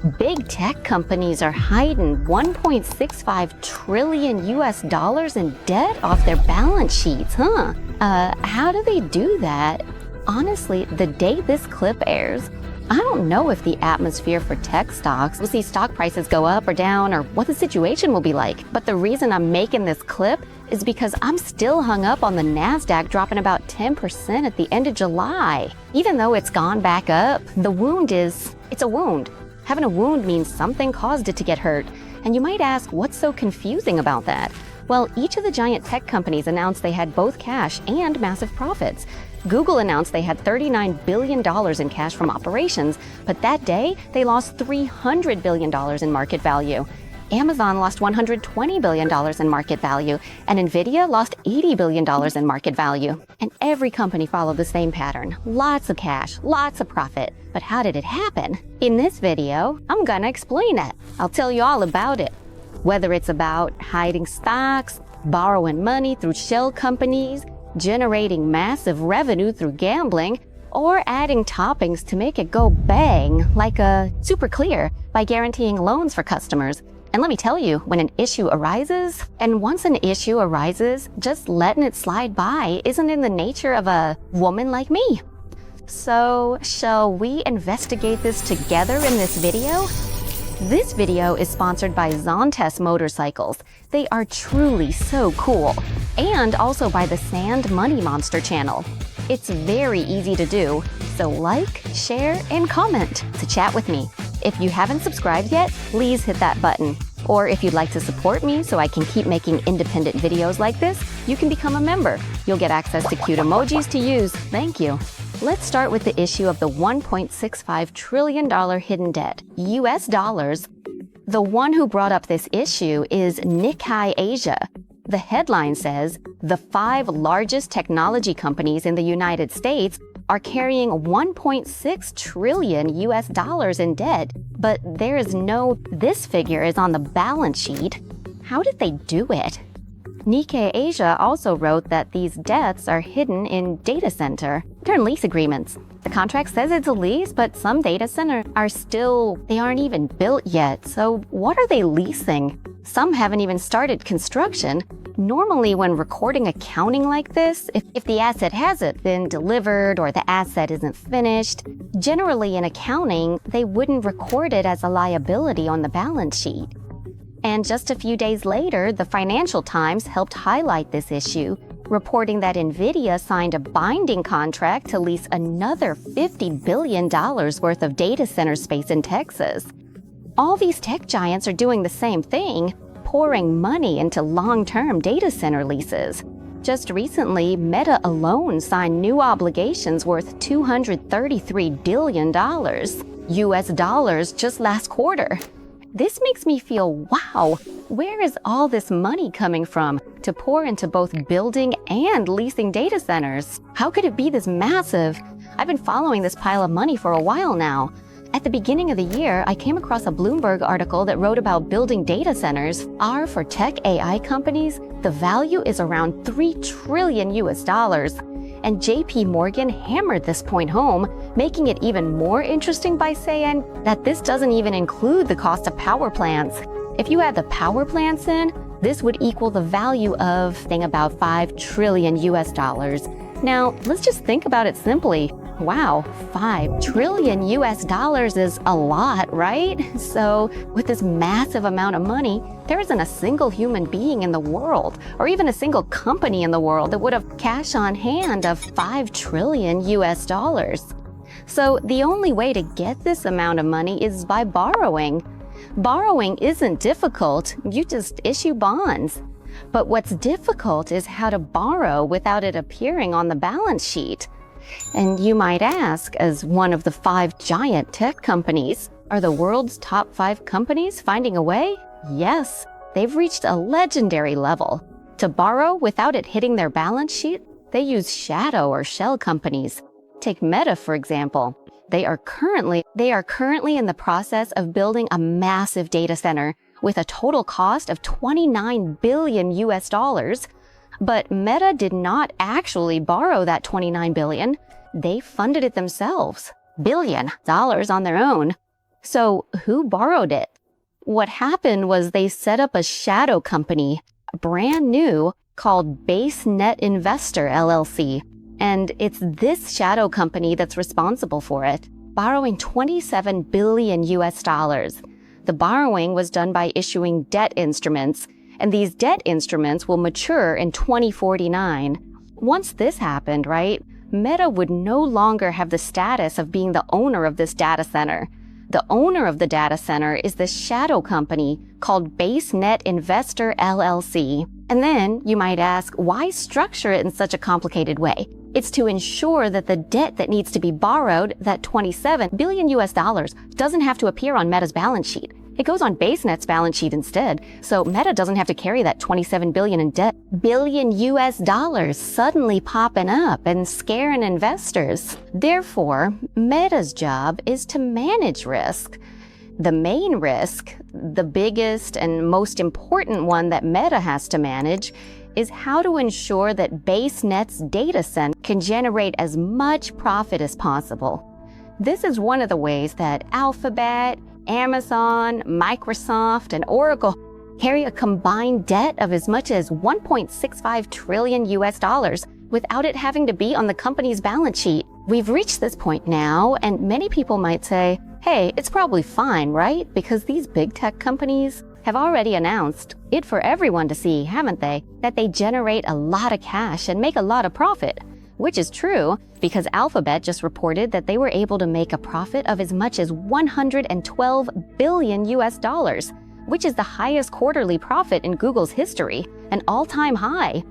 Big tech companies are hiding $1.65 trillion in debt off their balance sheets, huh? How do they do that? Honestly, the day this clip airs, I don't know if the atmosphere for tech stocks will see stock prices go up or down or what the situation will be like. But the reason I'm making this clip is because I'm still hung up on the NASDAQ dropping about 10% at the end of July. Even though it's gone back up, the wound it's a wound. Having a wound means something caused it to get hurt. And you might ask, what's so confusing about that? Well, each of the giant tech companies announced they had both cash and massive profits. Google announced they had $39 billion in cash from operations, but that day they lost $300 billion in market value. Amazon lost $120 billion in market value, and Nvidia lost $80 billion in market value. And every company followed the same pattern. Lots of cash, lots of profit. But how did it happen? In this video, I'm gonna explain it. I'll tell you all about it. Whether it's about hiding stocks, borrowing money through shell companies, generating massive revenue through gambling, or adding toppings to make it go bang like a super clear by guaranteeing loans for customers. And let me tell you, when an issue arises, and once an issue arises, just letting it slide by isn't in the nature of a woman like me. So, shall we investigate this together in this video? This video is sponsored by ZONTES motorcycles. They are truly so cool. And also by the Sand Money Monster channel. It's very easy to do, so like, share, and comment to chat with me. If you haven't subscribed yet, please hit that button. Or if you'd like to support me so I can keep making independent videos like this, you can become a member. You'll get access to cute emojis to use. Thank you. Let's start with the issue of the $1.65 trillion hidden debt, US dollars. The one who brought up this issue is Nikkei Asia. The headline says, the 5 largest technology companies in the United States are carrying $1.6 trillion US dollars in debt, but there is no, this figure is on the balance sheet. How did they do it? Nikkei Asia also wrote that these debts are hidden in data center. They're in lease agreements. The contract says it's a lease, but some data centers they aren't even built yet. So what are they leasing? Some haven't even started construction. Normally, when recording accounting like this, if the asset hasn't been delivered or the asset isn't finished, generally in accounting, they wouldn't record it as a liability on the balance sheet. And just a few days later, the Financial Times helped highlight this issue, reporting that Nvidia signed a binding contract to lease another $50 billion worth of data center space in Texas. All these tech giants are doing the same thing, pouring money into long-term data center leases. Just recently, Meta alone signed new obligations worth $233 billion US dollars just last quarter. This makes me feel, wow, where is all this money coming from to pour into both building and leasing data centers? How could it be this massive? I've been following this pile of money for a while now. At the beginning of the year, I came across a Bloomberg article that wrote about building data centers are for tech AI companies. The value is around $3 trillion US dollars. And JP Morgan hammered this point home, making it even more interesting by saying that this doesn't even include the cost of power plants. If you add the power plants in, this would equal the value of about $5 trillion US dollars. Now, let's just think about it simply. Wow, $5 trillion US dollars is a lot, right? So with this massive amount of money, there isn't a single human being in the world, or even a single company in the world that would have cash on hand of $5 trillion US dollars. So the only way to get this amount of money is by borrowing. Borrowing isn't difficult, you just issue bonds. But what's difficult is how to borrow without it appearing on the balance sheet. And you might ask, as one of the 5 giant tech companies, are the world's top 5 companies finding a way? Yes, they've reached a legendary level. To borrow without it hitting their balance sheet, they use shadow or shell companies. Take Meta, for example. They are currently in the process of building a massive data center with a total cost of $29 billion US dollars. But Meta did not actually borrow that $29 billion. They funded it themselves, $1 billion on their own. So who borrowed it? What happened was they set up a shadow company, brand new, called BaseNet Investor LLC. And it's this shadow company that's responsible for it, borrowing $27 billion US dollars. The borrowing was done by issuing debt instruments, and these debt instruments will mature in 2049. Once this happened, right, Meta would no longer have the status of being the owner of this data center. The owner of the data center is this shadow company called BaseNet Investor LLC. And then you might ask, why structure it in such a complicated way? It's to ensure that the debt that needs to be borrowed, that $27 billion US dollars, doesn't have to appear on Meta's balance sheet. It goes on BaseNet's balance sheet instead, so Meta doesn't have to carry that $27 billion in debt. Billion US dollars suddenly popping up and scaring investors. Therefore, Meta's job is to manage risk. The main risk, the biggest and most important one that Meta has to manage, is how to ensure that BaseNet's data center can generate as much profit as possible. This is one of the ways that Alphabet, Amazon, Microsoft, and Oracle carry a combined debt of as much as 1.65 trillion US dollars without it having to be on the company's balance sheet. We've reached this point now, and many people might say, hey, it's probably fine, right? Because these big tech companies have already announced it for everyone to see, haven't they? That they generate a lot of cash and make a lot of profit. Which is true, because Alphabet just reported that they were able to make a profit of as much as 112 billion US dollars, which is the highest quarterly profit in Google's history, an all-time high.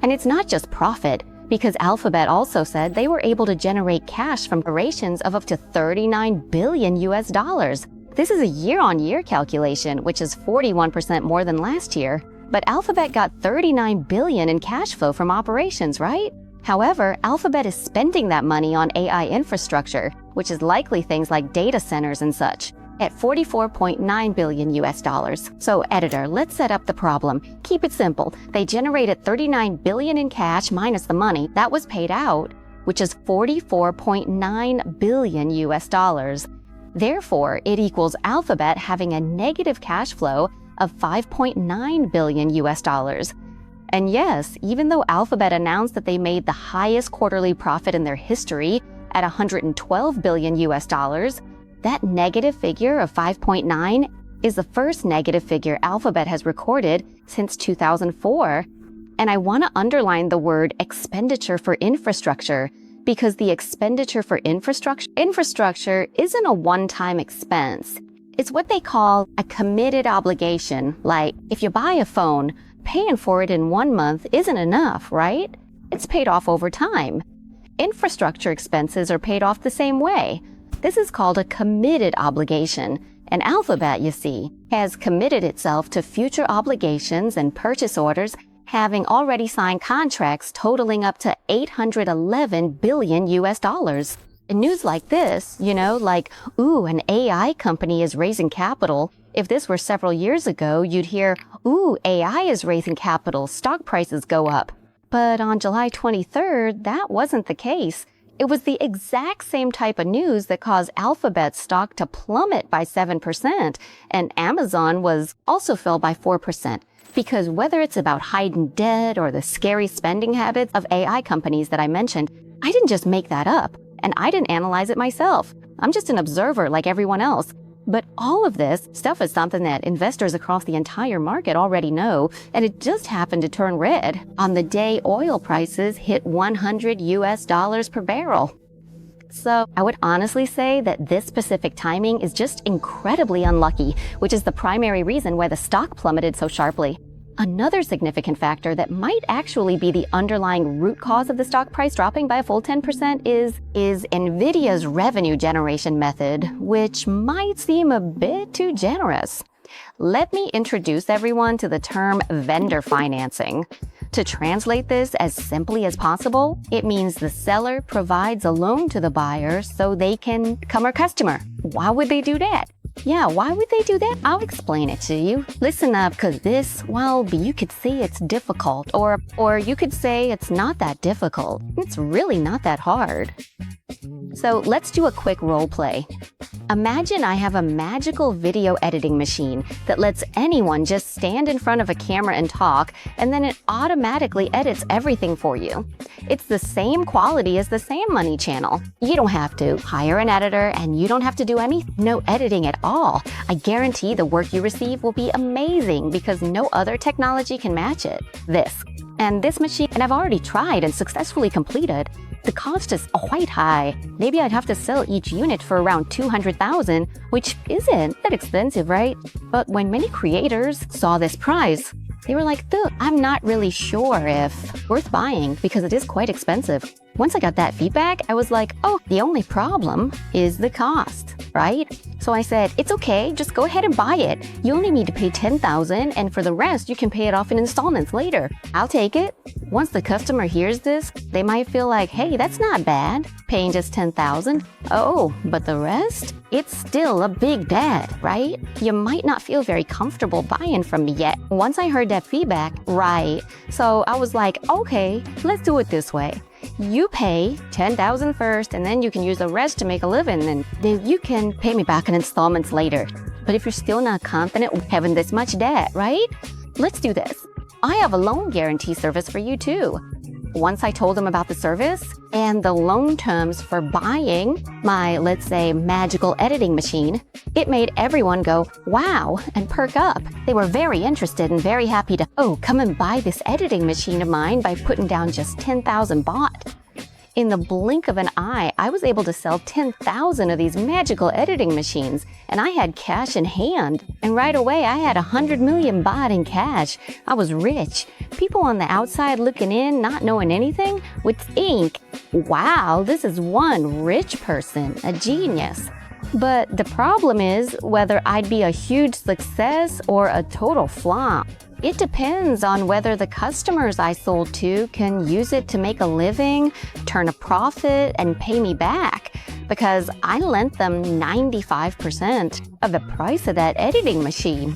And it's not just profit, because Alphabet also said they were able to generate cash from operations of up to 39 billion US dollars. This is a year-on-year calculation, which is 41% more than last year. But Alphabet got 39 billion in cash flow from operations, right? However, Alphabet is spending that money on AI infrastructure, which is likely things like data centers and such, at 44.9 billion US dollars. So, editor, let's set up the problem. Keep it simple. They generated 39 billion in cash minus the money that was paid out, which is 44.9 billion US dollars. Therefore, it equals Alphabet having a negative cash flow of 5.9 billion US dollars. And yes, even though Alphabet announced that they made the highest quarterly profit in their history at 112 billion US dollars, that negative figure of 5.9 is the first negative figure Alphabet has recorded since 2004. And I want to underline the word expenditure for infrastructure, because the expenditure for infrastructure isn't a one-time expense. It's what they call a committed obligation. Like, if you buy a phone, paying for it in 1 month isn't enough, right? It's paid off over time. Infrastructure expenses are paid off the same way. This is called a committed obligation. And Alphabet, you see, has committed itself to future obligations and purchase orders, having already signed contracts totaling up to 811 billion US dollars. In news like this, like, ooh, an AI company is raising capital. If this were several years ago, you'd hear, ooh, AI is raising capital, stock prices go up. But on July 23rd, that wasn't the case. It was the exact same type of news that caused Alphabet's stock to plummet by 7%, and Amazon was also fell by 4%. Because whether it's about hidden debt or the scary spending habits of AI companies that I mentioned, I didn't just make that up. And I didn't analyze it myself. I'm just an observer like everyone else. But all of this stuff is something that investors across the entire market already know, and it just happened to turn red on the day oil prices hit 100 US dollars per barrel. So I would honestly say that this specific timing is just incredibly unlucky, which is the primary reason why the stock plummeted so sharply. Another significant factor that might actually be the underlying root cause of the stock price dropping by a full 10% is Nvidia's revenue generation method, which might seem a bit too generous. Let me introduce everyone to the term vendor financing. To translate this as simply as possible, it means the seller provides a loan to the buyer so they can become a customer. Why would they do that? Yeah, why would they do that? I'll explain it to you. Listen up, because this, well, you could say it's difficult, or you could say it's not that difficult. It's really not that hard. So let's do a quick role play. Imagine I have a magical video editing machine that lets anyone just stand in front of a camera and talk, and then it automatically edits everything for you. It's the same quality as the Sam Money channel. You don't have to hire an editor, and you don't have to do no editing at all. I guarantee the work you receive will be amazing because no other technology can match it. This machine, and I've already tried and successfully completed. The cost is quite high. Maybe I'd have to sell each unit for around $200,000, which isn't that expensive, right? But when many creators saw this price, they were like, I'm not really sure if worth buying because it is quite expensive. Once I got that feedback, I was like, the only problem is the cost, right? So I said, it's okay, just go ahead and buy it. You only need to pay $10,000, and for the rest, you can pay it off in installments later. I'll take it. Once the customer hears this, they might feel like, hey, that's not bad, paying just $10,000. Oh, but the rest? It's still a big debt, right? You might not feel very comfortable buying from me yet. Once I heard that feedback, right? So I was like, okay, let's do it this way. You pay $10,000 first, and then you can use the rest to make a living, and then you can pay me back in installments later. But if you're still not confident with having this much debt, right? Let's do this. I have a loan guarantee service for you too. Once I told them about the service and the loan terms for buying my, let's say, magical editing machine, it made everyone go, wow, and perk up. They were very interested and very happy to, come and buy this editing machine of mine by putting down just 10,000 baht. In the blink of an eye, I was able to sell 10,000 of these magical editing machines, and I had cash in hand. And right away, I had 100 million baht in cash. I was rich. People on the outside looking in, not knowing anything, would think, wow, this is one rich person, a genius. But the problem is whether I'd be a huge success or a total flop. It depends on whether the customers I sold to can use it to make a living, turn a profit, and pay me back, because I lent them 95% of the price of that editing machine.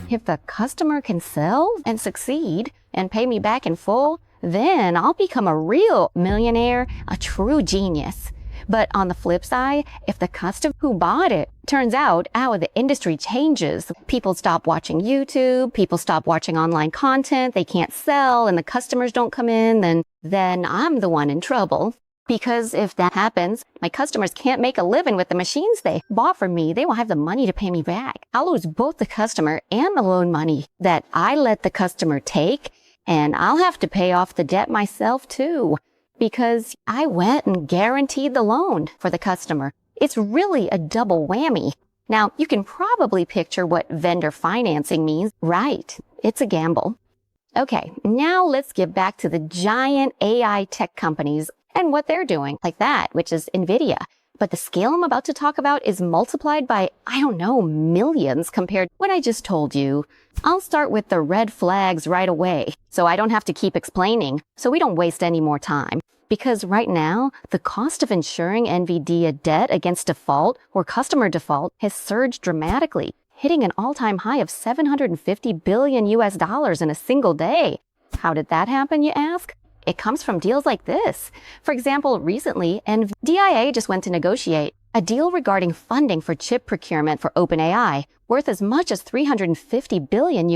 If the customer can sell and succeed and pay me back in full, then I'll become a real millionaire, a true genius. But on the flip side, if the customer who bought it turns out the industry changes, people stop watching YouTube, people stop watching online content, they can't sell, and the customers don't come in, then I'm the one in trouble. Because if that happens, my customers can't make a living with the machines they bought from me. They won't have the money to pay me back. I'll lose both the customer and the loan money that I let the customer take, and I'll have to pay off the debt myself too, because I went and guaranteed the loan for the customer. It's really a double whammy. Now, you can probably picture what vendor financing means, right? It's a gamble. Okay, now let's get back to the giant AI tech companies and what they're doing, like that, which is Nvidia. But the scale I'm about to talk about is multiplied by, millions compared to what I just told you. I'll start with the red flags right away, so I don't have to keep explaining, so we don't waste any more time. Because right now, the cost of insuring Nvidia debt against default or customer default has surged dramatically, hitting an all-time high of $750 billion in a single day. How did that happen, you ask? It comes from deals like this. For example, recently, Nvidia just went to negotiate a deal regarding funding for chip procurement for OpenAI, worth as much as $350 billion.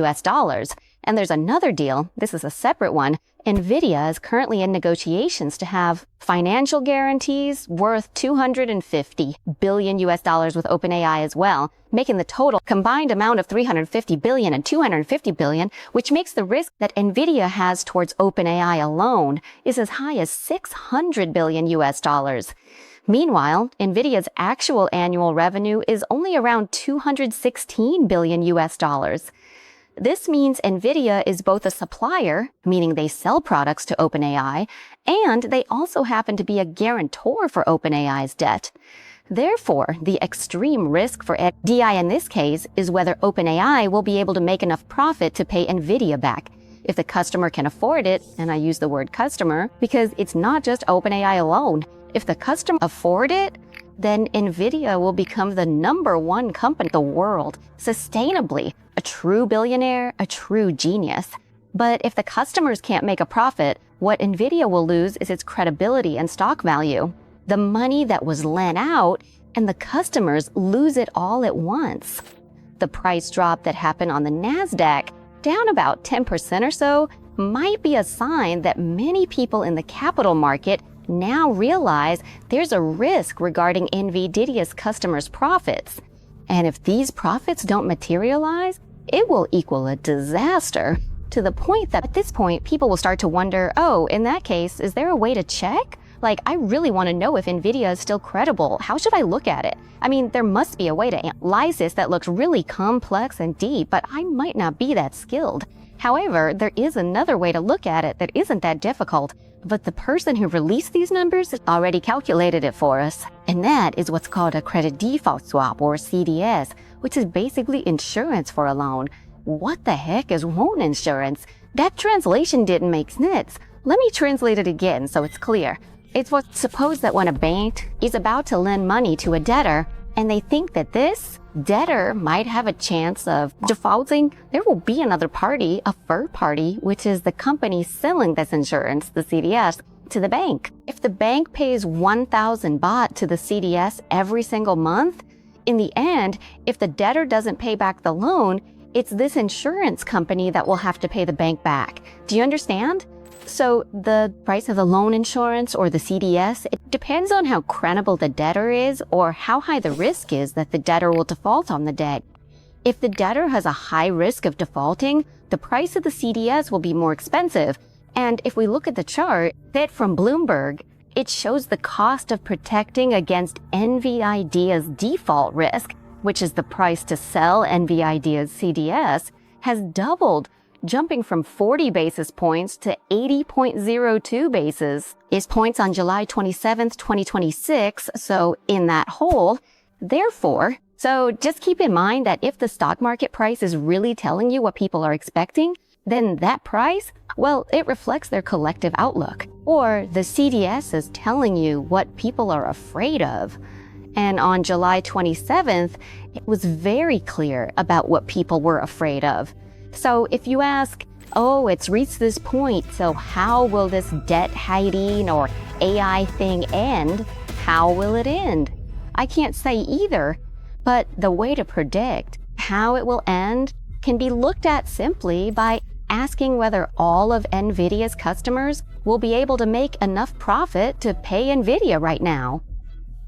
And there's another deal, this is a separate one. Nvidia is currently in negotiations to have financial guarantees worth $250 billion with OpenAI as well, making the total combined amount of $350 billion and $250 billion, which makes the risk that Nvidia has towards OpenAI alone is as high as $600 billion. Meanwhile, Nvidia's actual annual revenue is only around $216 billion. This means Nvidia is both a supplier, meaning they sell products to OpenAI, and they also happen to be a guarantor for OpenAI's debt. Therefore, the extreme risk for Nvidia in this case is whether OpenAI will be able to make enough profit to pay Nvidia back. If the customer can afford it, and I use the word customer because it's not just OpenAI alone, if the customer afford it, then Nvidia will become the #1 company in the world, sustainably, a true billionaire, a true genius. But if the customers can't make a profit, what Nvidia will lose is its credibility and stock value. The money that was lent out and the customers lose it all at once. The price drop that happened on the NASDAQ, down about 10% or so, might be a sign that many people in the capital market now realize there's a risk regarding Nvidia's customers' profits. And if these profits don't materialize, it will equal a disaster, to the point that at this point, people will start to wonder, oh, in that case, is there a way to check? Like, I really want to know if Nvidia is still credible. How should I look at it? I mean, there must be a way to analyze this that looks really complex and deep, but I might not be that skilled. However, there is another way to look at it that isn't that difficult, but the person who released these numbers already calculated it for us. And that is what's called a credit default swap, or CDS, which is basically insurance for a loan. What the heck is loan insurance? That translation didn't make sense. Let me translate it again so it's clear. It's what, suppose that when a bank is about to lend money to a debtor and they think that this debtor might have a chance of defaulting, there will be another party, a third party, which is the company selling this insurance, the CDS, to the bank. If the bank pays 1,000 baht to the CDS every single month, in the end, if the debtor doesn't pay back the loan, it's this insurance company that will have to pay the bank back. Do you understand? So the price of the loan insurance or the CDS, it depends on how credible the debtor is or how high the risk is that the debtor will default on the debt. If the debtor has a high risk of defaulting, the price of the CDS will be more expensive. And if we look at the chart, that from Bloomberg, it shows the cost of protecting against Nvidia's default risk, which is the price to sell Nvidia's CDS, has doubled, jumping from 40 basis points to 80.02 basis points on July 27th, 2026, so in that hole. Therefore, so just keep in mind that if the stock market price is really telling you what people are expecting, then that price, well, it reflects their collective outlook. Or the CDS is telling you what people are afraid of. And on July 27th, it was very clear about what people were afraid of. So if you ask, oh, it's reached this point, so how will this debt hiding or AI thing end? How will it end? I can't say either, but the way to predict how it will end can be looked at simply by asking whether all of Nvidia's customers will be able to make enough profit to pay Nvidia right now.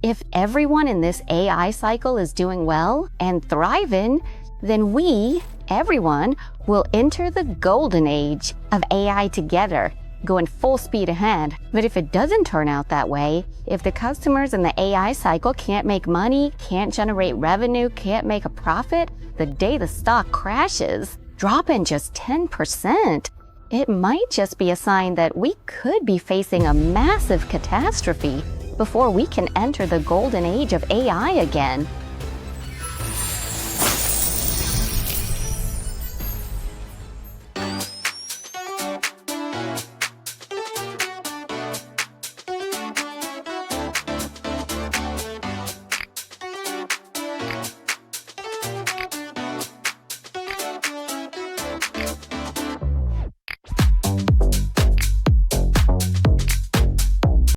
If everyone in this AI cycle is doing well and thriving, then we, everyone, will enter the golden age of AI together, going full speed ahead. But if it doesn't turn out that way, if the customers in the AI cycle can't make money, can't generate revenue, can't make a profit, the day the stock crashes, dropping just 10%, it might just be a sign that we could be facing a massive catastrophe before we can enter the golden age of AI again.